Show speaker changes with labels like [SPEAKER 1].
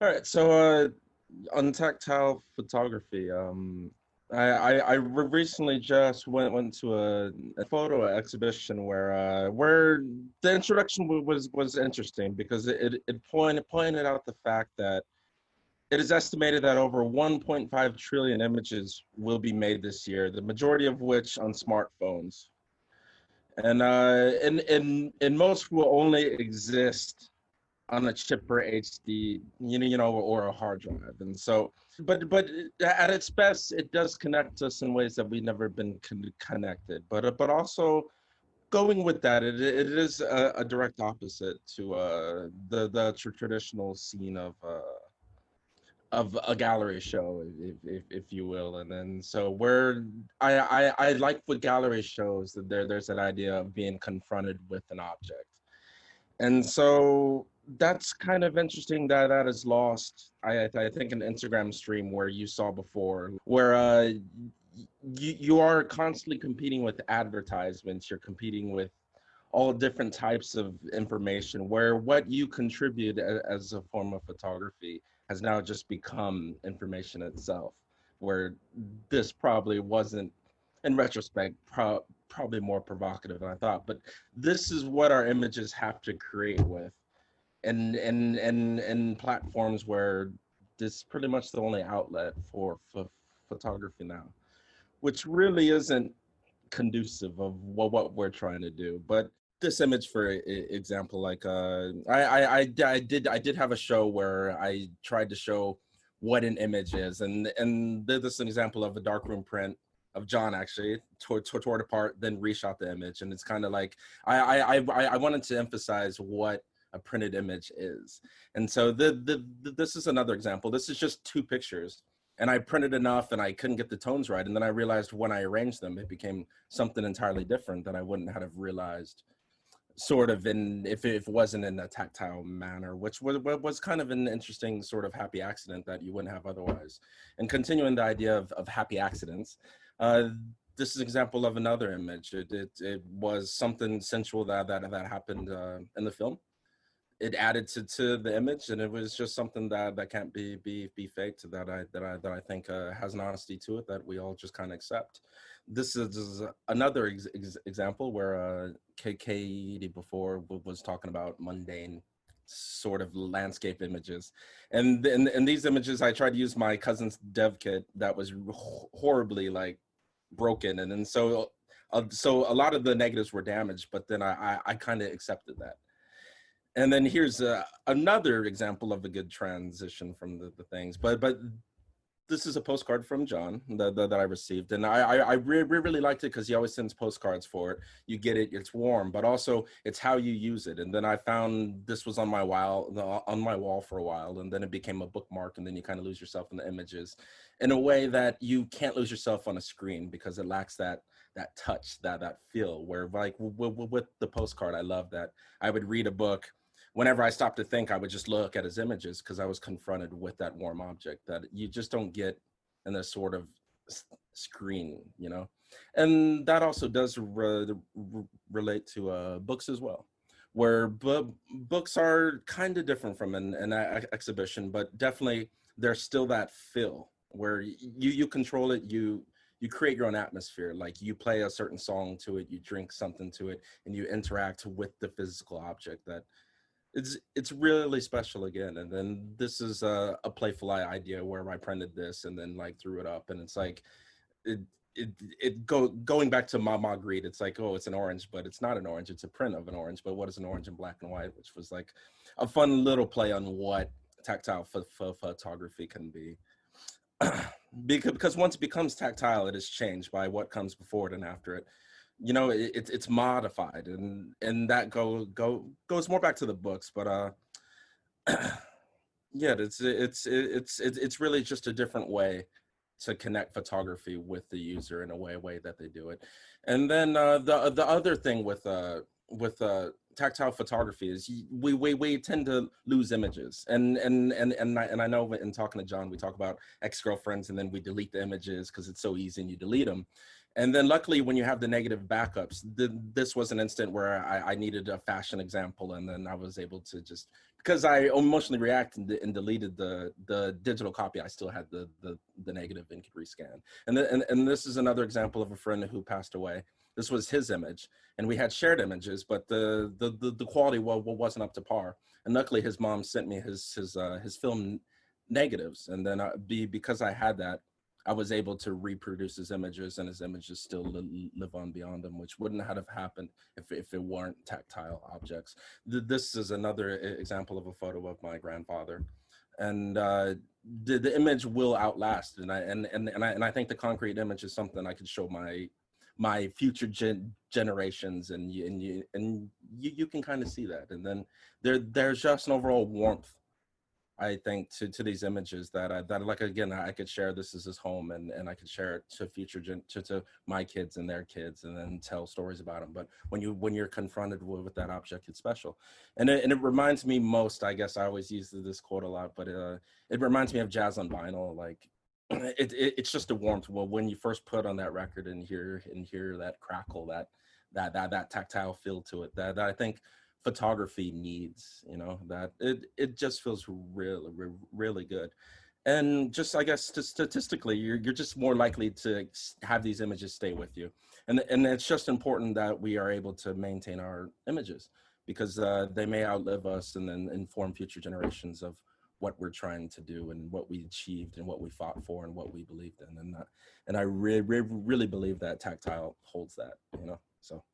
[SPEAKER 1] All right, so on tactile photography, I recently just went to a photo exhibition where the introduction was interesting because it pointed out the fact that it is estimated that over 1.5 trillion images will be made this year, the majority of which on smartphones, and most will only exist on a chip or HD, or a hard drive. And so, but at its best, it does connect us in ways that we've never been connected. But also going with that, it is a direct opposite to the traditional scene of a gallery show, if you will. And then so where I like with gallery shows that there's that idea of being confronted with an object. And so that's kind of interesting that that is lost. I think an Instagram stream where you saw before, where you are constantly competing with advertisements. You're competing with all different types of information. Where what you contribute as a form of photography has now just become information itself. Where this probably wasn't, in retrospect, probably more provocative than I thought. But this is what our images have to create with, and platforms where this is pretty much the only outlet for photography now, which really isn't conducive of what we're trying to do. But this image, for example, like I did have a show where I tried to show what an image is, and this is an example of a darkroom print of John actually tore it apart, then reshot the image, and it's kind of like I wanted to emphasize what a printed image is. And so this is another example. This is just two pictures, and I printed enough and I couldn't get the tones right. And then I realized when I arranged them, it became something entirely different that I wouldn't have realized sort of in if it wasn't in a tactile manner, which was kind of an interesting sort of happy accident that you wouldn't have otherwise. And continuing the idea of happy accidents, uh, this is an example of another image. It was something sensual that happened in the film. It added to the image, and it was just something that can't be faked, that I think has an honesty to it that we all just kind of accept. This is another example where KD before was talking about mundane sort of landscape images, and in these images I tried to use my cousin's dev kit that was horribly like broken, and then so a lot of the negatives were damaged, but then I kind of accepted that. And then here's another example of a good transition from the things, but this is a postcard from John that I received, and I really liked it because he always sends postcards for it. You get it, it's warm, but also it's how you use it. And then I found this was on my wall for a while, and then it became a bookmark, and then you kind of lose yourself in the images in a way that you can't lose yourself on a screen because it lacks that touch, that feel. Where like with the postcard, I love that I would read a book. Whenever I stopped to think, I would just look at his images because I was confronted with that warm object that you just don't get in a sort of screen, you know? And that also does relate to books as well, where books are kind of different from an exhibition, but definitely there's still that feel where you control it, you create your own atmosphere. Like you play a certain song to it, you drink something to it, and you interact with the physical object. That it's really special again. And then this is a playful idea where I printed this and then like threw it up, and it's like it going back to Mama Greed. It's like, oh, it's an orange, but it's not an orange, it's a print of an orange. But what is an orange in black and white? Which was like a fun little play on what tactile photography can be. Because once it becomes tactile, it is changed by what comes before it and after it. You know, it's modified, and that goes more back to the books. But yeah, it's really just a different way to connect photography with the user in a way that they do it. And then the other thing with tactile photography is we tend to lose images, and I know in talking to John, we talk about ex-girlfriends and then we delete the images because it's so easy and you delete them. And then luckily, when you have the negative backups, this was an instant where I needed a fashion example, and then I was able to just, because I emotionally reacted and deleted the digital copy, I still had the negative and could rescan. And this is another example of a friend who passed away. This was his image, and we had shared images, but the quality wasn't up to par. And luckily, his mom sent me his film negatives, and then because I had that, I was able to reproduce his images, and his images still live on beyond him, which wouldn't have happened if it weren't tactile objects. This is another example of a photo of my grandfather, and the image will outlast. And I think the concrete image is something I could show my future generations, and you can kind of see that. And then there's just an overall warmth, I think, to these images that like, again, I could share this as his home, and I could share it to future to my kids and their kids, and then tell stories about them. But when you're confronted with that object, it's special. And it reminds me most, I guess I always use this quote a lot, but it reminds me of jazz on vinyl. Like it's just a warmth. Well, when you first put on that record and hear that crackle, that tactile feel to it, that I think photography needs, that it just feels really good. And just, I guess, statistically, you're just more likely to have these images stay with you. And it's just important that we are able to maintain our images, because they may outlive us and then inform future generations of what we're trying to do and what we achieved and what we fought for and what we believed in. And I really believe that tactile holds that, so.